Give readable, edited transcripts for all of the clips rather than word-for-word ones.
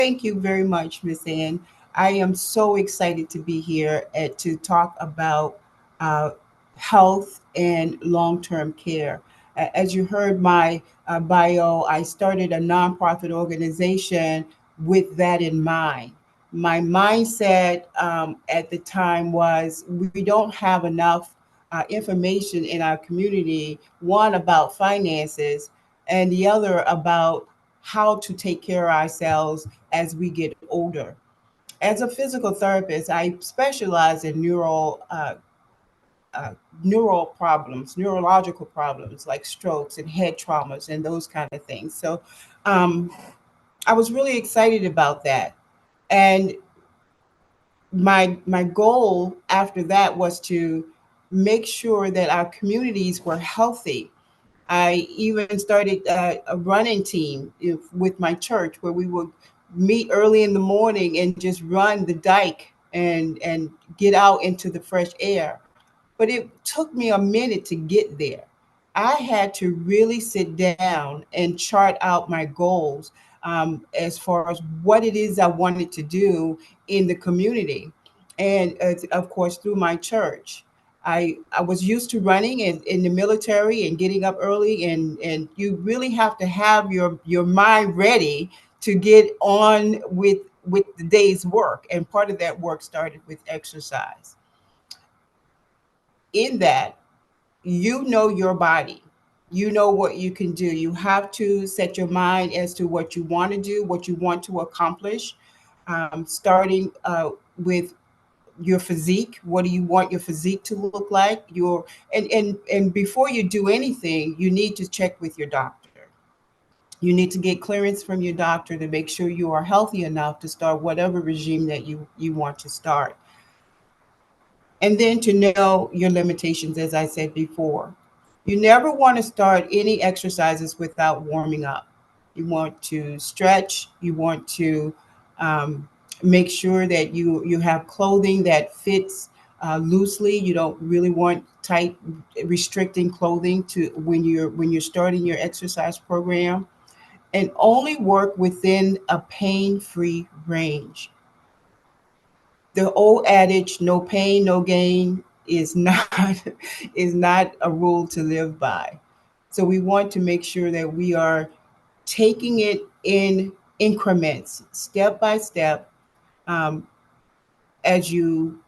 Thank you very much, Miss Ann. I am so excited to be here to talk about uh, health and long-term care. As you heard my bio, I started a nonprofit organization with that in mind. My mindset at the time was we don't have enough information in our community, one about finances, and the other about how to take care of ourselves as we get older. As a physical therapist, I specialize in uh, neural problems, neurological problems like strokes and head traumas and those kind of things. So um, I was really excited about that. And my goal after that was to make sure that our communities were healthy. I even started a running team with my church where we would meet early in the morning and just run the dike and get out into the fresh air. But it took me a minute to get there. I had to really sit down and chart out my goals as far as what it is I wanted to do in the community. And of course, through my church. I was used to running in the military and getting up early, and you really have to have your mind ready to get on with the day's work. And part of that work started with exercise. In that, you know your body. You know what you can do. You have to set your mind as to what you want to do, what you want to accomplish, starting with your physique. What do you want your physique to look like? And before you do anything, you need to check with your doctor. You need to get clearance from your doctor to make sure you are healthy enough to start whatever regime that you want to start. And then to know your limitations, as I said before. You never want to start any exercises without warming up. You want to stretch, you want to um, make sure that you have clothing that fits loosely. You don't really want tight, restricting clothing to when you're starting your exercise program, and only work within a pain-free range. The old adage, no pain no gain, is not is not a rule to live by. So we want to make sure that we are taking it in increments, step by step, um, as you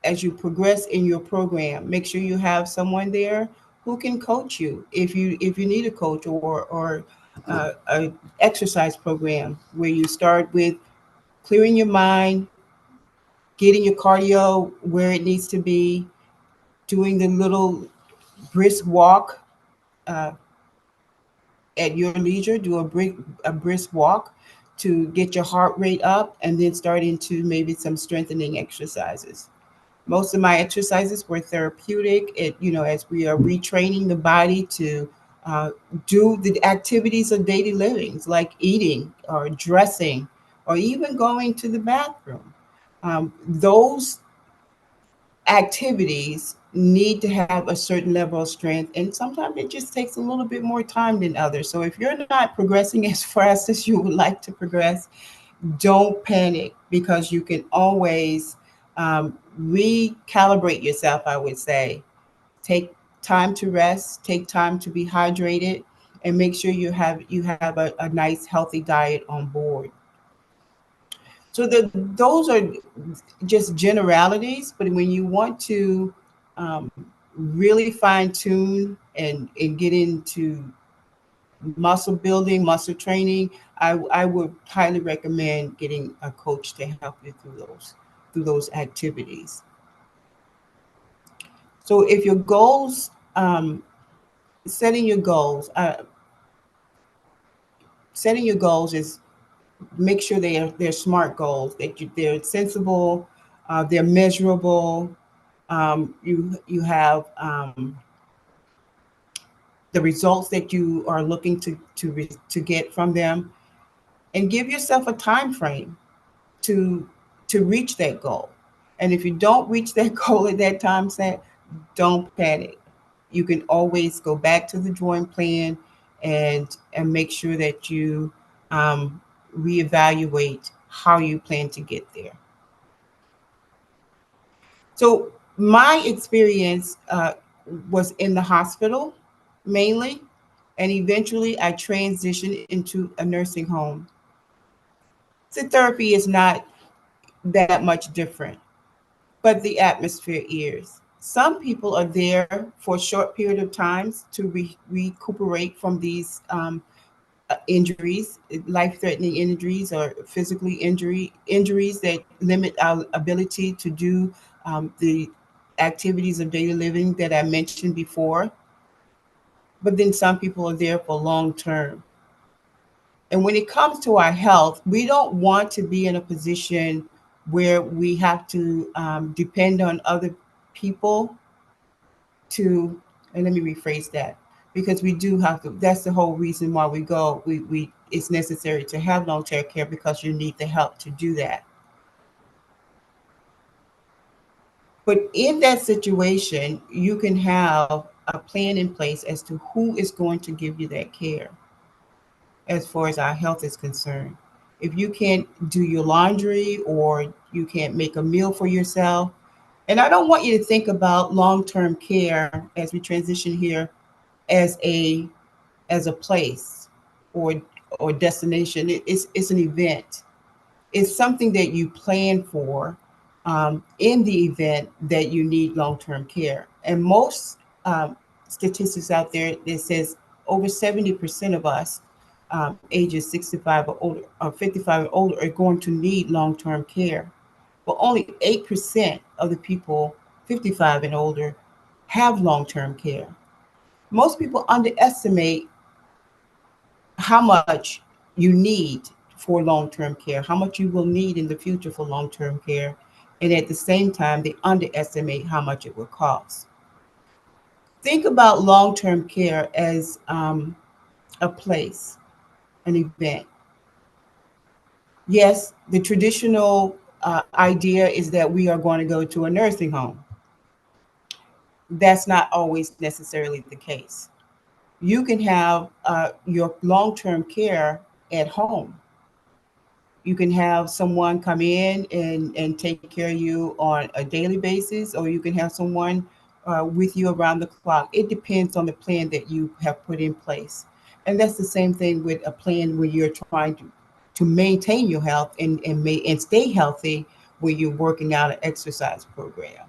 as you progress in your program. Make sure you have someone there who can coach you if you need a coach, or a exercise program where you start with clearing your mind, getting your cardio where it needs to be, doing the little brisk walk uh, at your leisure. Do a brisk walk to get your heart rate up, and then start into maybe some strengthening exercises. Most of my exercises were therapeutic. As we are retraining the body to uh, do the activities of daily living, like eating or dressing, or even going to the bathroom. Those activities need to have a certain level of strength, and sometimes it just takes a little bit more time than others. So if you're not progressing as fast as you would like to progress, don't panic, because you can always um, recalibrate yourself. I would say take time to rest, take time to be hydrated, and make sure you have a nice healthy diet on board. So those are just generalities, but when you want to um, really fine tune and get into muscle building, muscle training, I would highly recommend getting a coach to help you through those activities. So if your goals, setting your goals, setting your goals is, make sure they're smart goals, they're sensible, they're measurable. You have the results that you are looking to get from them, and give yourself a time frame to to reach that goal. And if you don't reach that goal at that time set, don't panic. You can always go back to the drawing plan and make sure that you um, reevaluate how you plan to get there. So my experience was in the hospital mainly, and eventually I transitioned into a nursing home. So therapy is not that much different, but the atmosphere is. Some people are there for a short period of times to recuperate from these injuries, life-threatening injuries, or physically injuries that limit our ability to do the activities of daily living that I mentioned before. But then some people are there for long term. And when it comes to our health, we don't want to be in a position where we have to depend on other people to, and let me rephrase that, because we do have to, that's the whole reason why we go, we it's necessary to have long-term care because you need the help to do that. But in that situation, you can have a plan in place as to who is going to give you that care as far as our health is concerned. If you can't do your laundry or you can't make a meal for yourself, and I don't want you to think about long-term care as we transition here as a place or or destination. It's an event. It's something that you plan for in the event that you need long-term care. And most statistics out there that says over 70% of us ages 65 or older, or 55 or older, are going to need long-term care. But only 8% of the people 55 and older have long-term care. Most people underestimate how much you need for long term care, how much you will need in the future for long term care. And at the same time, they underestimate how much it will cost. Think about long term care as a place, an event. Yes, the traditional idea is that we are going to go to a nursing home. That's not always necessarily the case. You can have your long term care at home. You can have someone come in and take care of you on a daily basis, or you can have someone with you around the clock. It depends on the plan that you have put in place. And that's the same thing with a plan where you're trying to maintain your health and stay healthy when you're working out an exercise program.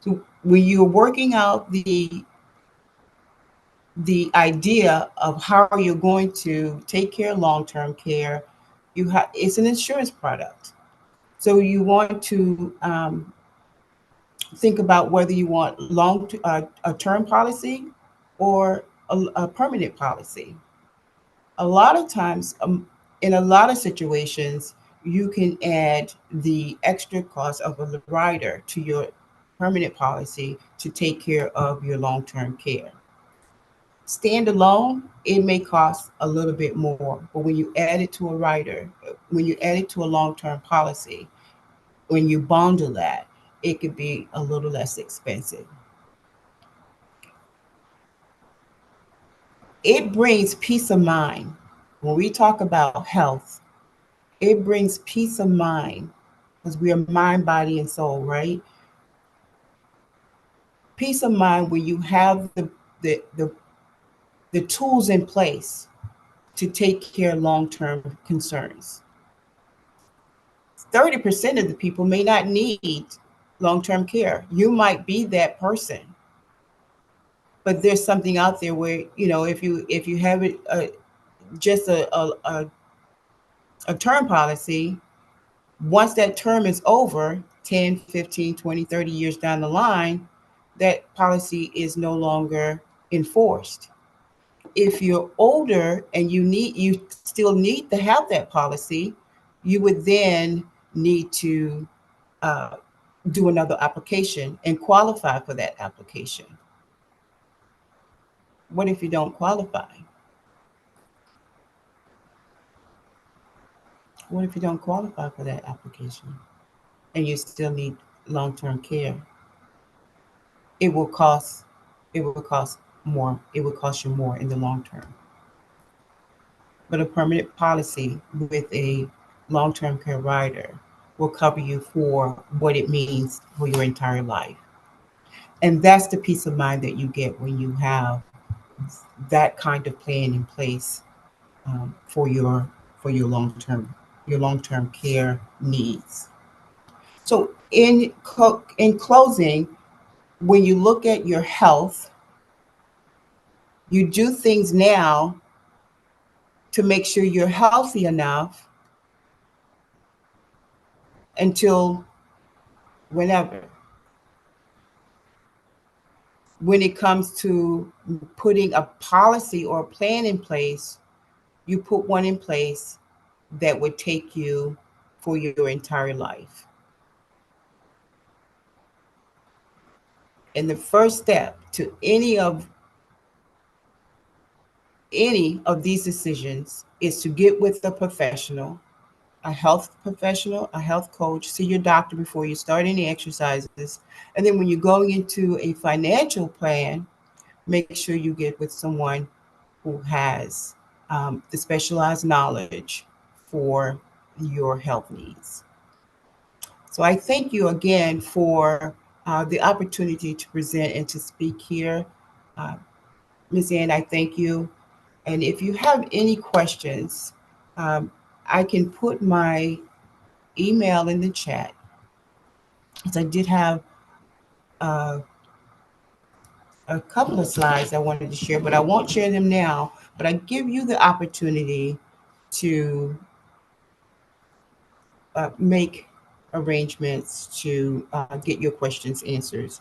So when you're working out the idea of how you're going to take care of long-term care, it's an insurance product. So you want to think about whether you want a term policy or a permanent policy. A lot of times, in a lot of situations, you can add the extra cost of a rider to your permanent policy to take care of your long-term care. Standalone, it may cost a little bit more, but when you add it to a rider, when you add it to a long-term policy, when you bundle that, it could be a little less expensive. It brings peace of mind. When we talk about health, it brings peace of mind because we are mind, body, and soul, right? Peace of mind when you have the, the, the tools in place to take care of long term concerns. 30% of the people may not need long term care. You might be that person, but there's something out there where, if you have it just a term policy, once that term is over, 10, 15, 20, 30 years down the line, that policy is no longer enforced. If you're older and you still need to have that policy, you would then need to uh, do another application and qualify for that application. What if you don't qualify? What if you don't qualify for that application and you still need long-term care? It will cost it will cost more. It will cost you more in the long term. but a permanent policy with a long term care rider will cover you for what it means for your entire life. And that's the peace of mind that you get when you have that kind of plan in place for your long term care needs. So in closing, when you look at your health, you do things now to make sure you're healthy enough until whenever. When it comes to putting a policy or a plan in place, you put one in place that would take you for your entire life. And the first step to any of these decisions is to get with a health professional, a health coach, see your doctor before you start any exercises. And then when you're going into a financial plan, make sure you get with someone who has the specialized knowledge for your health needs. So I thank you again for the opportunity to present and to speak here. Uh, Ms. Ann, I thank you. And if you have any questions, um, I can put my email in the chat, because I did have uh, a couple of slides I wanted to share, but I won't share them now. But I give you the opportunity to make arrangements to get your questions answered.